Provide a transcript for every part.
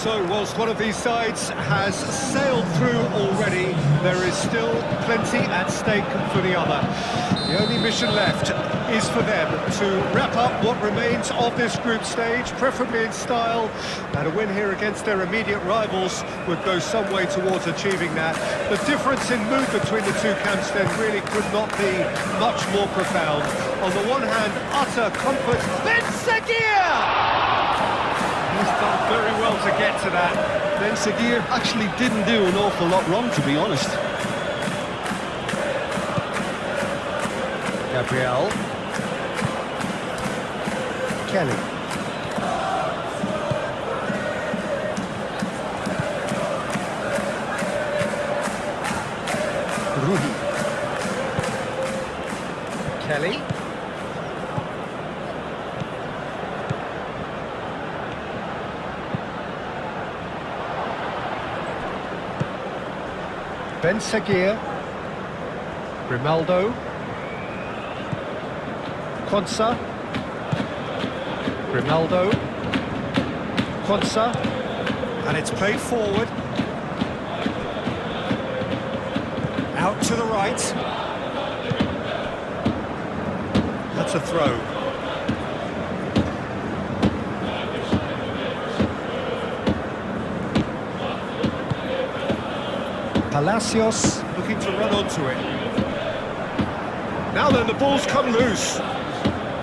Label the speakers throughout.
Speaker 1: So, whilst one of these sides has sailed through already, there is still plenty at stake for the other. The only mission left is for them to wrap up what remains of this group stage, preferably in style, and a win here against their immediate rivals would go some way towards achieving that. The difference in mood between the two camps then really could not be much more profound. On the one hand, utter comfort. He's done very well to get to that.
Speaker 2: Ben Seguir actually didn't do an awful lot wrong, to be honest.
Speaker 1: Gabriel. Kelly. Ruhi. Kelly. Ben Seguir, Grimaldo, Konsa, Grimaldo, Konsa, and it's played forward, out to the right, that's a throw. Palacios looking to run onto it. Now then, the ball's come loose.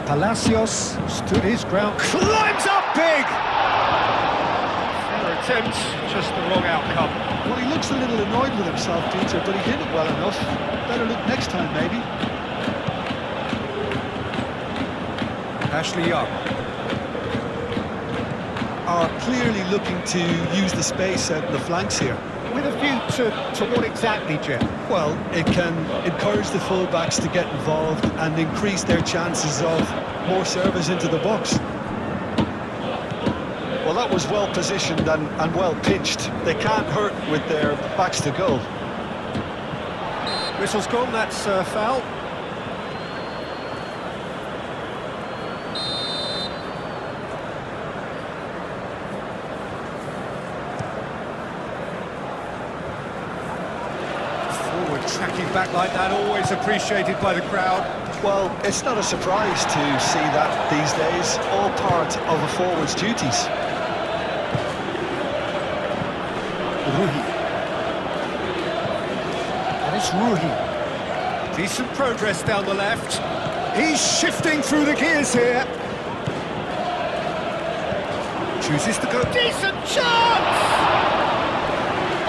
Speaker 1: Palacios stood his ground, climbs up big! Fair attempt, just the wrong outcome.
Speaker 2: Well, he looks a little annoyed with himself, Peter, but he hit it well enough. Better look next time, maybe.
Speaker 1: Ashley Young.
Speaker 2: Are clearly looking to use the space out in the flanks here.
Speaker 1: With a view to what exactly, Jim?
Speaker 2: Well, it can encourage the full-backs to get involved and increase their chances of more service into the box. Well, that was well positioned and well pitched. They can't hurt with their backs to goal.
Speaker 1: Whistle's gone, that's foul. Tracking back like that, always appreciated by the crowd.
Speaker 2: Well, it's not a surprise to see that these days, all part of a forward's duties.
Speaker 1: Ruhi. And it's Ruhi. Decent progress down the left. He's shifting through the gears here. Chooses to go. Decent chance!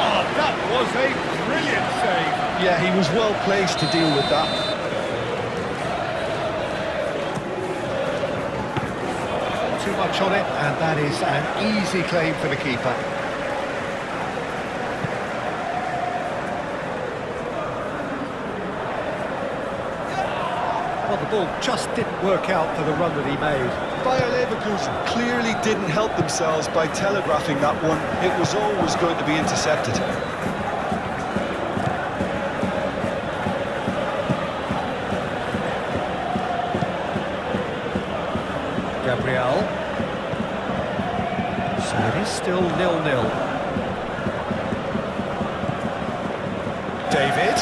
Speaker 1: Oh, that was a brilliant save.
Speaker 2: Yeah, he was well placed to deal with that.
Speaker 1: Too much on it, and that is an easy claim for the keeper. Well, the ball just didn't work out for the run that he made.
Speaker 2: Bayer Leverkusen clearly didn't help themselves by telegraphing that one. It was always going to be intercepted.
Speaker 1: Gabriel. So it is still 0-0. David.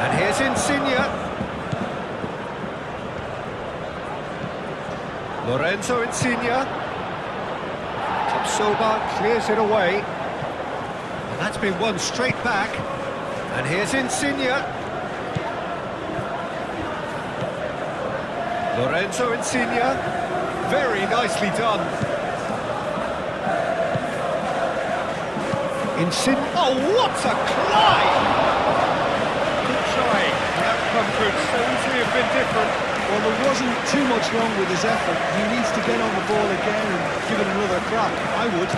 Speaker 1: And here's Insigne. Lorenzo Insigne. Tapsoba clears it away. And that's been won straight back. And here's Insigne. Lorenzo Insigne, very nicely done. Insigne, oh what a climb! Good try, the outcome could so easily have been different.
Speaker 2: Well, there wasn't too much wrong with his effort. He needs to get on the ball again and give it another crack. I would.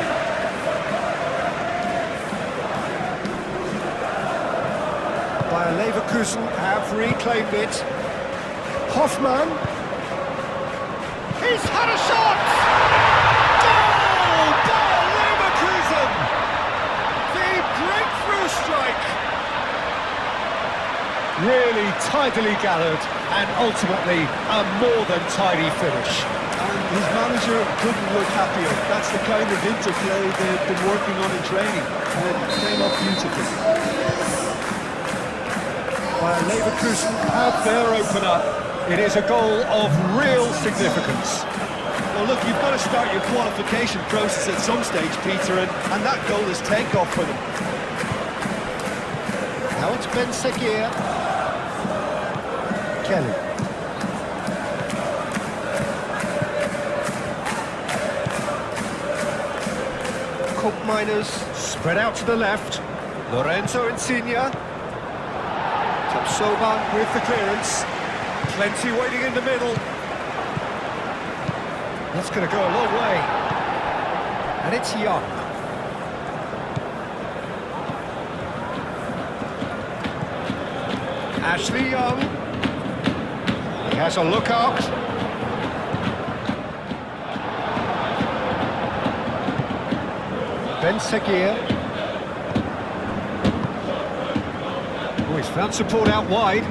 Speaker 1: Bayer Leverkusen have reclaimed it. Hoffmann. He's had a shot! Goal! Bayer Leverkusen! The breakthrough strike! Really tough. tidily gathered, and ultimately a more than tidy finish.
Speaker 2: And his manager couldn't look happier. That's the kind of interplay they've been working on in training, and it came up beautifully.
Speaker 1: Bayer Leverkusen have their opener. It is a goal of real significance.
Speaker 2: Well, look, you've got to start your qualification process at some stage, Peter, and that goal is takeoff for them.
Speaker 1: Now it's Ben Seguir. Kelly. Cup Miners spread out to the left. Lorenzo Insigne. Tapsoba with the clearance. Plenty waiting in the middle. That's going to go a long way. And it's Young. Ashley Young. He has a look out. Ben Seguir. Oh, he's found support out wide.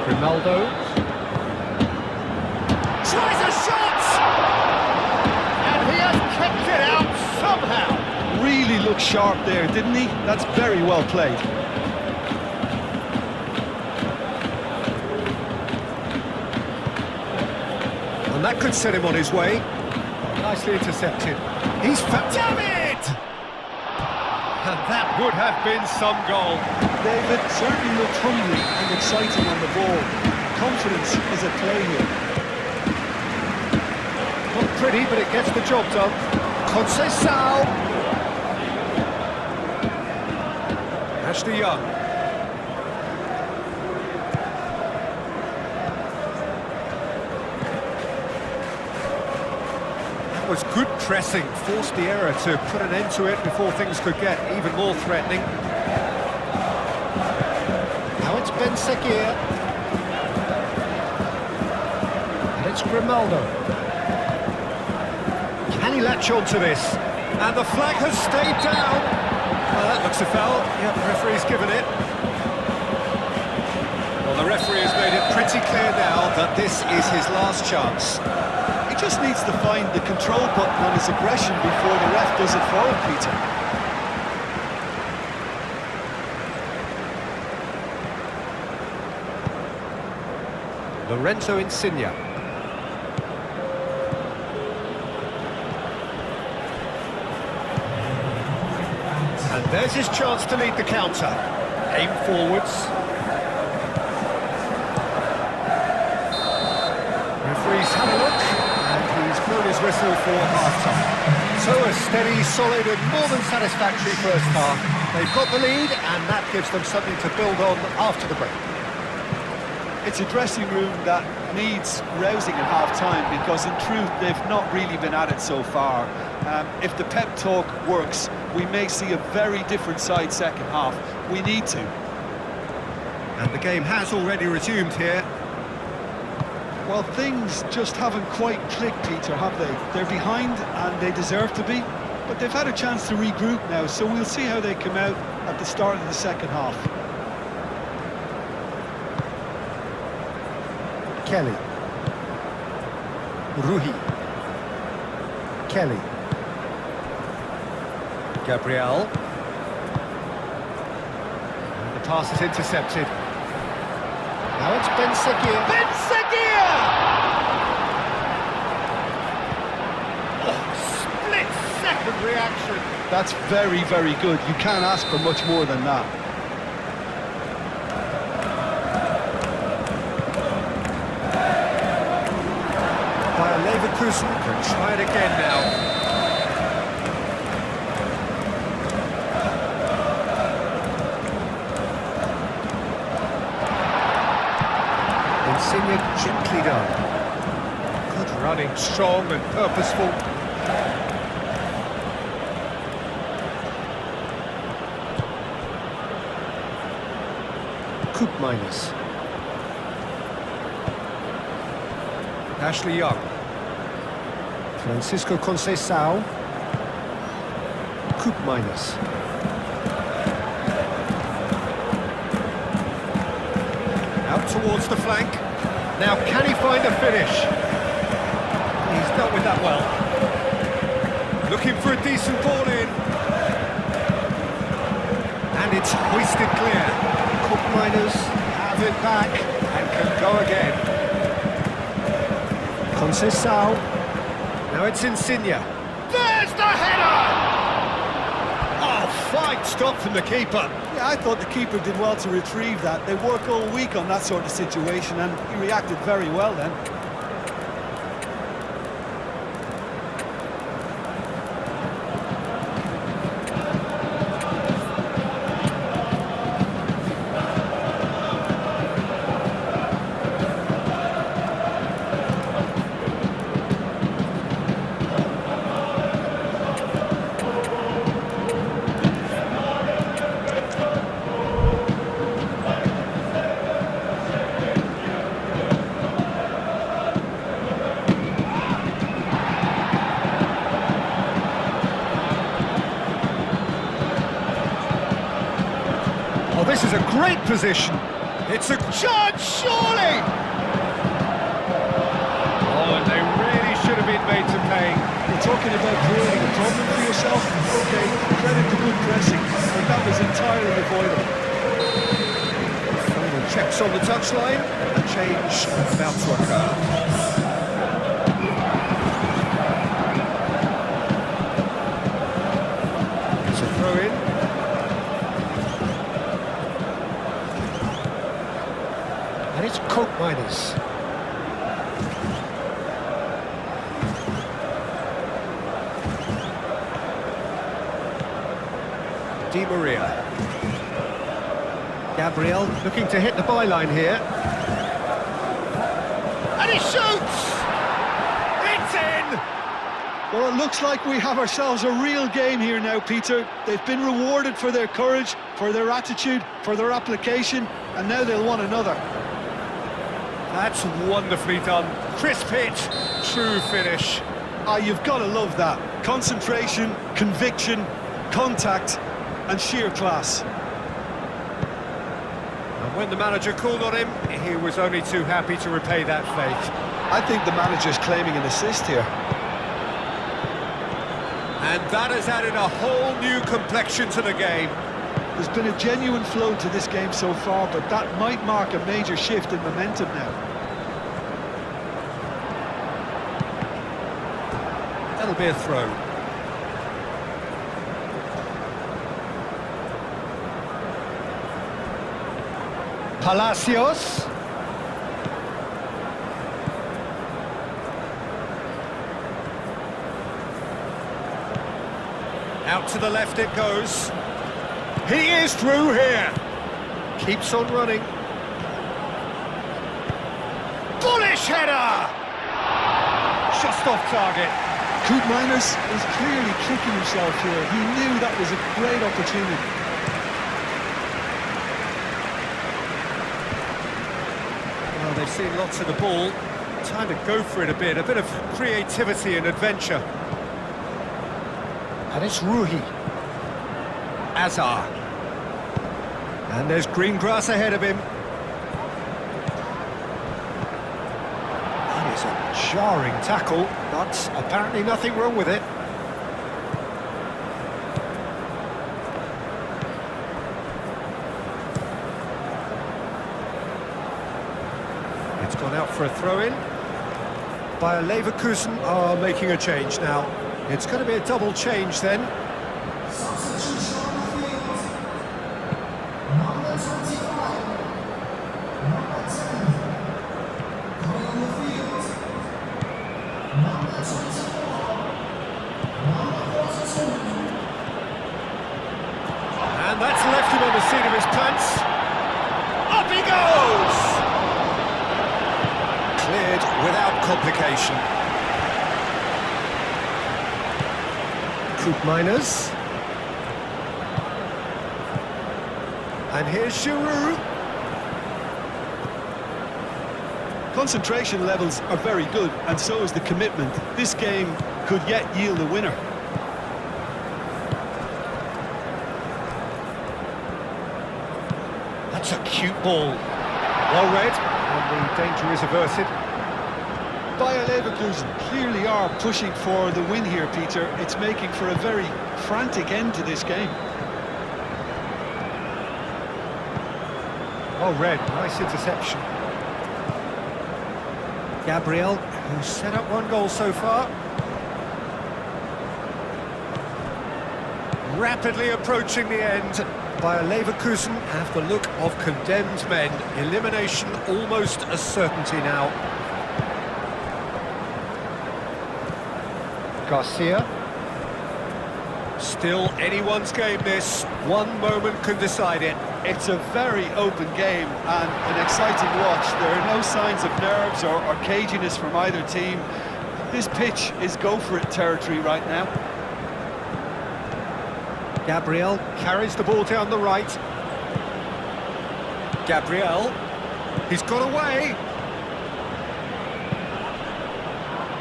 Speaker 1: Ronaldo tries a shot, and he has kept it out somehow.
Speaker 2: Really looked sharp there, didn't he? That's very well played.
Speaker 1: And that could set him on his way. Nicely intercepted. He's damn it! And that would have been some goal.
Speaker 2: David certainly looked hungry and exciting on the ball. Confidence is at play here.
Speaker 1: Not pretty, but it gets the job done. Conceição. Ashley Young. That was good pressing, forced the error to put an end to it before things could get even more threatening. Now it's Ben Seguir. And it's Grimaldo. Can he latch on to this? And the flag has stayed down. Well, that looks a foul. Yeah, the referee's given it. Well, the referee has made it pretty clear now that this is his last chance.
Speaker 2: He just needs to find the control button on his aggression before the ref does it for him, Peter.
Speaker 1: Lorenzo Insigne. And there's his chance to lead the counter. Aim forwards. Referee's had a look, and he's blown his whistle for half-time. So a steady, solid and more than satisfactory first half. They've got the lead, and that gives them something to build on after the break.
Speaker 2: It's a dressing room that needs rousing at half-time because, in truth, they've not really been at it so far. If the pep talk works, we may see a very different side second half. We need to.
Speaker 1: And the game has already resumed here.
Speaker 2: Well, things just haven't quite clicked, Peter, have they? They're behind, and they deserve to be, but they've had a chance to regroup now, so we'll see how they come out at the start of the second half.
Speaker 1: Kelly. Ruhi. Kelly. Gabriel. And the pass is intercepted. Now it's Ben Seguir. Ben Seguir! Oh, split-second reaction.
Speaker 2: That's very, very good. You can't ask for much more than that.
Speaker 1: Bayer Leverkusen can try it again now. Insigne gently done. Good running, strong and purposeful. Cup Miners. Ashley Young. Francisco Conceição. Minus. Out towards the flank. Now, can he find a finish? He's dealt with that well. Looking for a decent ball in. And it's hoisted clear. Miners have it back and can go again. Conceição. Now it's Insigne. There's the header! Fine stop from the keeper.
Speaker 2: Yeah, I thought the keeper did well to retrieve that. They work all week on that sort of situation, and he reacted very well then.
Speaker 1: This is a great position. It's a chance, surely! Oh, and they really should have been made to pay.
Speaker 2: You're talking about creating a problem for yourself? Okay, credit to good pressing, but that was entirely avoidable.
Speaker 1: Final checks on the touchline. A change about to occur. It's a throw-in. And it's Miners. Di Maria. Gabriel looking to hit the byline here. And he shoots! It's in!
Speaker 2: Well, it looks like we have ourselves a real game here now, Peter. They've been rewarded for their courage, for their attitude, for their application, and now they'll want another.
Speaker 1: That's wonderfully done. Crisp hit, true finish.
Speaker 2: Ah, you've got to love that. Concentration, conviction, contact, and sheer class.
Speaker 1: And when the manager called on him, he was only too happy to repay that faith.
Speaker 2: I think the manager's claiming an assist here.
Speaker 1: And that has added a whole new complexion to the game.
Speaker 2: There's been a genuine flow to this game so far, but that might mark a major shift in momentum now.
Speaker 1: That'll be a throw. Palacios. Out to the left it goes. He is through here. Keeps on running. Bullish header! Just off target.
Speaker 2: Miners is clearly kicking himself here. He knew that was a great opportunity.
Speaker 1: Well, they've seen lots of the ball. Time to go for it a bit of creativity and adventure. And it's Ruhi. Azar. And there's green grass ahead of him. That is a jarring tackle, but apparently nothing wrong with it. It's gone out for a throw-in. Bayer Leverkusen are making a change now. It's going to be a double change then. And that's left him on the seat of his pants. Up he goes! Cleared without complication. Miners. And here's Giroud.
Speaker 2: Concentration levels are very good, and so is the commitment. This game could yet yield a winner.
Speaker 1: That's a cute ball. Well read, and the danger is averted.
Speaker 2: Bayer Leverkusen clearly are pushing for the win here, Peter. It's making for a very frantic end to this game.
Speaker 1: Well read, nice interception. Gabriel, who's set up one goal so far. Rapidly approaching the end. Bayer Leverkusen have the look of condemned men. Elimination almost a certainty now. Garcia. Still anyone's game this. One moment can decide it.
Speaker 2: It's a very open game and an exciting watch. There are no signs of nerves or caginess from either team. This pitch is go-for-it territory right now.
Speaker 1: Gabriel carries the ball down the right. Gabriel, he's got away.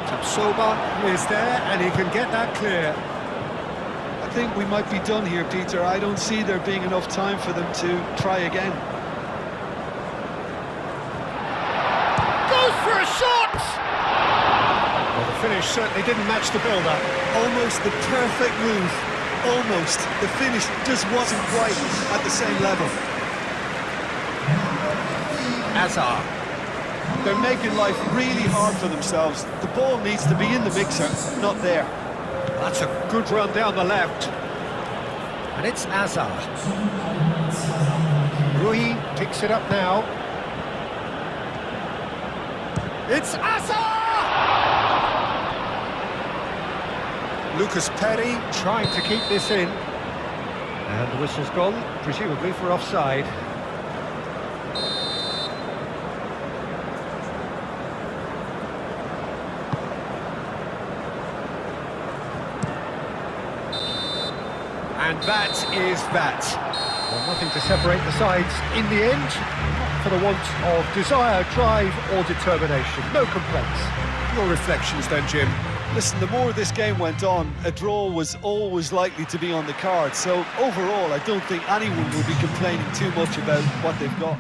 Speaker 1: Tapsoba is there and he can get that clear.
Speaker 2: I think we might be done here, Peter. I don't see there being enough time for them to try again.
Speaker 1: Goes for a shot! Well, the finish certainly didn't match the build-up.
Speaker 2: Almost the perfect move. Almost. The finish just wasn't quite at the same level.
Speaker 1: Azar.
Speaker 2: They're making life really hard for themselves. The ball needs to be in the mixer, not there.
Speaker 1: That's a good run down the left. And it's Azar. Rui picks it up now. It's Azar! Lucas Perry trying to keep this in. And the whistle's gone, presumably for offside. And that is that. Well, nothing to separate the sides in the end, for the want of desire, drive or determination. No complaints. Your reflections then, Jim?
Speaker 2: Listen, the more this game went on, a draw was always likely to be on the card. So overall, I don't think anyone will be complaining too much about what they've got.